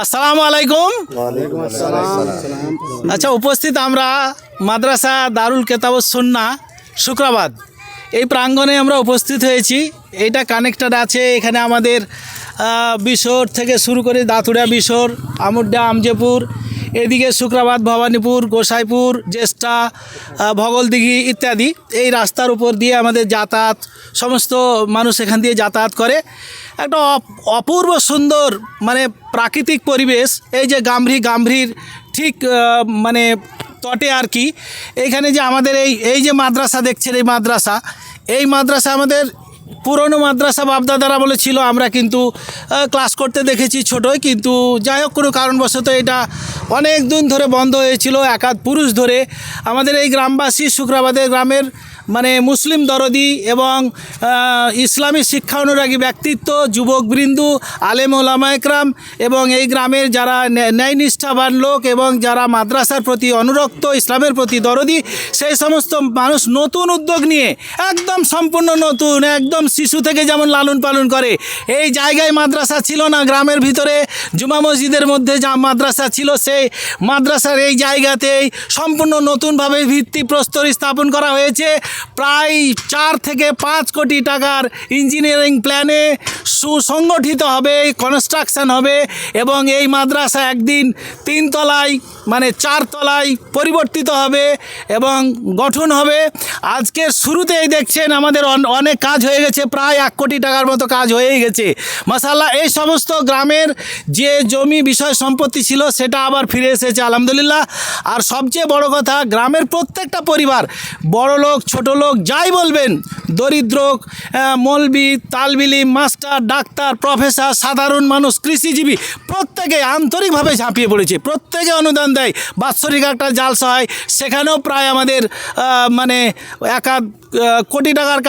আসসালামু আলাইকুম। ওয়ালাইকুম আসসালাম। আচ্ছা, উপস্থিত আমরা মাদ্রাসা দারুল কেতাবুস সুন্নাহ শুক্রাবাদ এই প্রাঙ্গণে আমরা উপস্থিত হয়েছি। এইটা কানেক্টেড আছে, এখানে আমাদের বিশোর থেকে শুরু করে দাতুড়া বিশোর, আমুড্ডা আমজেপুর, এদিকে শুক্রাবাদ ভবানীপুর, গোসাইপুর, জ্যেষ্ঠা, ভগলদিঘি ইত্যাদি এই রাস্তার উপর দিয়ে আমাদের যাতায়াত, সমস্ত মানুষ এখান দিয়ে যাতায়াত করে। একটা অপূর্ব সুন্দর মানে প্রাকৃতিক পরিবেশ। এই যে গাম্ভীর ঠিক মানে তটে আর কি। এইখানে যে আমাদের এই যে মাদ্রাসা দেখছেন, এই মাদ্রাসা আমাদের পুরনো মাদ্রাসা বাপদাদারা বলেছিল। আমরা কিন্তু ক্লাস করতে দেখেছি ছোটোই, কিন্তু যাই হোক কোনো কারণবশত এটা অনেক দিন ধরে বন্ধ হয়েছিল। একাধ পুরুষ ধরে আমাদের এই গ্রামবাসী, শুক্রাবাদের গ্রামের মানে মুসলিম দরদি এবং ইসলামী শিক্ষা অনুরাগী ব্যক্তিত্ব, যুবকবৃন্দ, আলেম ওলামা একরাম এবং এই গ্রামের যারা ন্যায়নিষ্ঠাবান লোক এবং যারা মাদ্রাসার প্রতি অনুরক্ত, ইসলামের প্রতি দরদি, সেই সমস্ত মানুষ নতুন উদ্যোগ নিয়ে একদম সম্পূর্ণ নতুন, একদম শিশু থেকে যেমন লালন পালন করে। এই জায়গায় মাদ্রাসা ছিল না, গ্রামের ভিতরে জুমা মসজিদের মধ্যে যা মাদ্রাসা ছিল, সেই মাদ্রাসার এই জায়গাতেই সম্পূর্ণ নতুনভাবে ভিত্তিপ্রস্তর স্থাপন করা হয়েছে। প্রায় 4 থেকে 5 কোটি টাকার ইঞ্জিনিয়ারিং প্ল্যানে সুসংগঠিত হবে, কনস্ট্রাকশন হবে এবং এই মাদ্রাসা একদিন 3 তলায় মানে 4 তলায় পরিবর্তিত হবে এবং গঠন হবে। আজকের শুরুতেই দেখছেন আমাদের অনেক কাজ হয়ে গেছে, প্রায় 1 কোটি টাকার মতো কাজ হয়েই গেছে মাশাআল্লাহ। এই সমস্ত গ্রামের যে জমি বিষয় সম্পত্তি ছিল সেটা আবার ফিরে এসেছে আলহামদুলিল্লাহ। আর সবচেয়ে বড় কথা, গ্রামের প্রত্যেকটা পরিবার, বড় লোক ছোট লোক যাই বলবেন, দরিদ্র, মৌলবি, তালবিলি, মাস্টার, ডাক্তার, প্রফেসর, সাধারণ মানুষ, কৃষিজীবী, প্রত্যেকে আন্তরিকভাবে ঝাঁপিয়ে পড়েছে। প্রত্যেকে অনুদান দেয়। বাৎসরিক একটা জালসা হয়, সেখানেও প্রায় আমাদের মানে 1 কোটি টাকার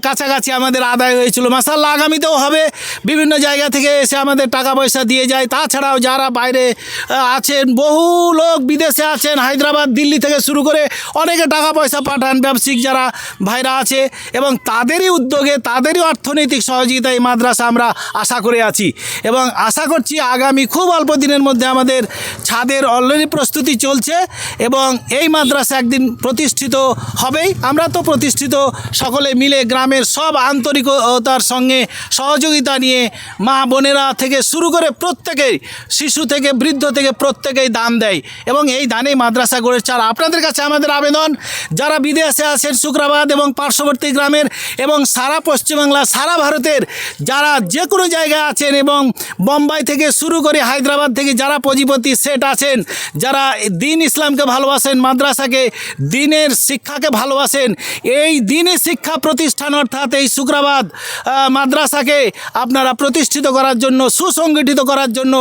কাছাকাছি আমাদের আদায় হয়েছিল মাশাআল্লাহ। আগামীতেও হবে। বিভিন্ন জায়গা থেকে এসে আমাদের টাকা পয়সা দিয়ে যায়। তাছাড়াও যারা বাইরে আছেন, বহু লোক বিদেশে আছেন, হায়দ্রাবাদ, দিল্লি থেকে শুরু করে অনেকে টাকা পয়সা পাঠান, ব্যবসায়িক যারা ভাইরা আছে, এবং তাদেরই উদ্যোগে, তাদেরই অর্থনৈতিক সহযোগিতায় মাদ্রাসা আমরা আশা করে আছি এবং আশা করছি আগামী খুব অল্প দিনের মধ্যে আমাদের ছাদের অলরেডি প্রস্তুতি চলছে এবং এই মাদ্রাসা একদিন প্রতিষ্ঠিত হবেই। আমরা তো প্রতিষ্ঠিত সকলে মিলে গ্রামের সব আন্তরিকতার সঙ্গে সহযোগিতা নিয়ে, মা বোনেরা থেকে শুরু করে প্রত্যেকেই, শিশু থেকে বৃদ্ধ থেকে প্রত্যেকেই দান দেয় এবং এই দানেই মাদ্রাসা গড়েছে। আর আপনাদের কাছে আমাদের আবেদন, যারা বিদেশে আছেন, শুক্রাবাদ এবং পার্শ্ববর্তী গ্রামের এবং সারা পশ্চিমবাংলা, সারা ভারতের যারা যে কোনো জায়গায় আছেন এবং বোম্বাই থেকে শুরু করে হায়দ্রাবাদ থেকে যারা পুঁজিপতি সেট আছেন, যারা দিন ইসলামকে ভালোবাসেন, মাদ্রাসাকে, দিনের শিক্ষাকে ভালোবাসেন, এই দিনী শিক্ষা প্রতিষ্ঠান অর্থাৎ এই শুক্রাবাদ মাদ্রাসাকে আপনারা প্রতিষ্ঠিত করার জন্য, সুসংগঠিত করার জন্য,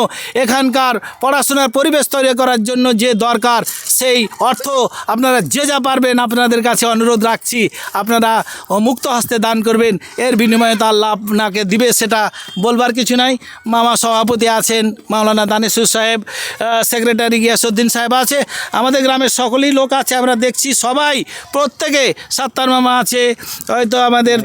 এখানকার পড়াশোনার পরিবেশ তৈরি করার জন্য যে দরকার সেই অর্থ আপনারা যে যা পারবেন আপনাদের কাছে অনুরোধ রাখছি, আপনারা মুক্ত হস্তে দান করবেন। এর বিনিময়ে তো আল্লাহ আপনাকে দিবে, সেটা বলবার কিছু নাই। মামা সভাপতি আছেন, মাওলানা দানেশ্বর সাহেব, সেক্রেটারি গিয়াসউদ্দিন সাহেব আছে, আমাদের গ্রামের সকলেই লোক আছে, আমরা দেখছি সবাই, প্রত্যেকে, সাত্তার মামা আছে, হয়তো আমাদের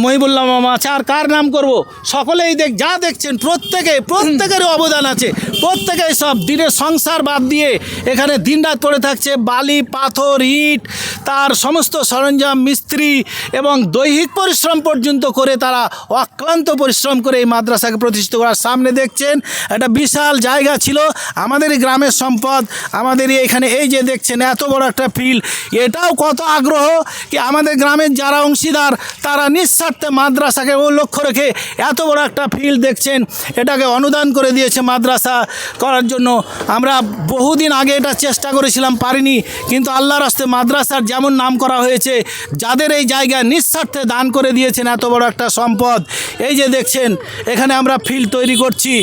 মহিবুল্লাহ মামা আছে, আর কার নাম করব, সকলেই যা দেখছেন প্রত্যেকেরই অবদান আছে। প্রত্যেকেই সব দিনের সংসার বাদ দিয়ে এখানে দিনরাত পড়ে থাকছে, বালি, পাথর, ইট, তার সমস্ত সরঞ্জাম, মিস্ত্রি এবং দৈহিক পরিশ্রম পর্যন্ত করে তারা অক্লান্ত পরিশ্রম করে এই মাদ্রাসাকে প্রতিষ্ঠিত করার। সামনে দেখছেন একটা বিশাল জায়গা ছিল, আমাদের এই গ্রামের সম্পদ, আমাদের এখানে এই যে দেখছেন এত বড় একটা ফিল্ড, এটাও কত আগ্রহ কি আমাদের গ্রামের যারা অংশীদার তারা নিঃস্বার্থে মাদ্রাসাকে লক্ষ্য রেখে এত বড় একটা ফিল্ড দেখছেন, এটাকে অনুদান করে দিয়েছে মাদ্রাসা করার জন্য। আমরা বহুদিন আগে এটা চেষ্টা করেছিলাম, পারিনি, কিন্তু আল্লাহর রাস্তে মাদ্রাসার যেমন নাম করা হয়েছে, যাদের এই জায়গা নিঃস্বার্থে দান করে দিয়েছেন এত বড় একটা সম্পদ। এই যে দেখছেন এখানে আমরা ফিল্ড তৈরি করছি,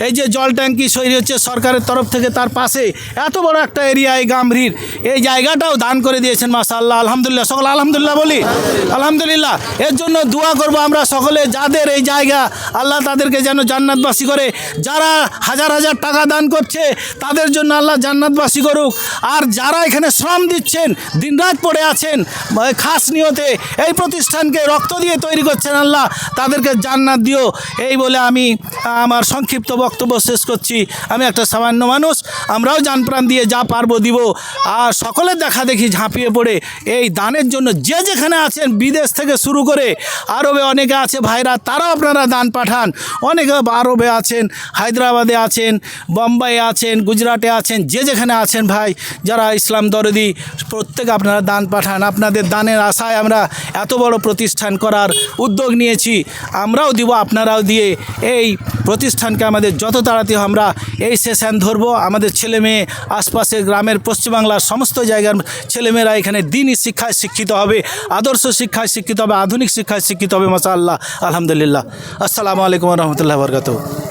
এই যে জল ট্যাঙ্কি তৈরি হচ্ছে সরকারের তরফ থেকে, তার পাশে এত বড় একটা এরিয়ায় গাম্ভীর এই জায়গাটাও দান করে দিয়েছেন মাশাআল্লাহ। আলহামদুলিল্লাহ, সকল আলহামদুলিল্লাহ বলি, আলহামদুলিল্লাহ। এর জন্য দোয়া করব আমরা সকলে, যাদের এই জায়গা আল্লাহ তাদেরকে যেন জান্নাতবাসী করে। যারা হাজার হাজার টাকা দান করছে তাদের জন্য আল্লাহ জান্নাতবাসী করুক। আর যারা এখানে শ্রম দিচ্ছেন, দিনরাত পড়ে আছেন, খাস নিয়তে এই প্রতিষ্ঠানকে রক্ত দিয়ে তৈরি করছেন আল্লাহ তাদেরকে জান্নাত দিও। এই বলে আমি আমার সংক্ষিপ্ত বক্তব্য শেষ করছি। আমি একটা সামান্য মানুষ, আমরাও জান প্রাণ দিয়ে যা পারবো দিব। আর সকলের দেখা দেখি ঝাঁপিয়ে পড়ে এই দানের জন্য যে যেখানে আছেন, বিদেশ থেকে শুরু করে আরবে অনেকে আছে ভাইরা, তারাও আপনারা দান পাঠান। অনেকে আরবে আছেন, হায়দ্রাবাদে আছেন, বোম্বাইয়ে আছেন, গুজরাটে আছেন, যে যেখানে আছেন ভাই যারা ইসলাম দরদি, প্রত্যেকে আপনারা দান পাঠান। আপনাদের দানের আশায় আমরা এত বড় প্রতিষ্ঠান করার উদ্যোগ নিয়েছি। আমরাও দিব, আপনারাও দিয়ে এই প্রতিষ্ঠানকে আমাদের যত তাড়াতাড়ি আমরা এই সেশন ধরবো। আমাদের ছেলে মেয়ে আশপাশের গ্রামের পশ্চিমবাংলার সমস্ত জায়গার ছেলেমেয়েরা এখানে দিনই শিক্ষায় শিক্ষিত হবে, আদর্শ শিক্ষায় শিক্ষিত হবে, আধুনিক শিক্ষায় শিক্ষিত হবে। মাশাআল্লাহ, আলহামদুলিল্লাহ। আসসালামু আলাইকুম ওয়া রাহমাতুল্লাহি ওয়া বারাকাতুহু।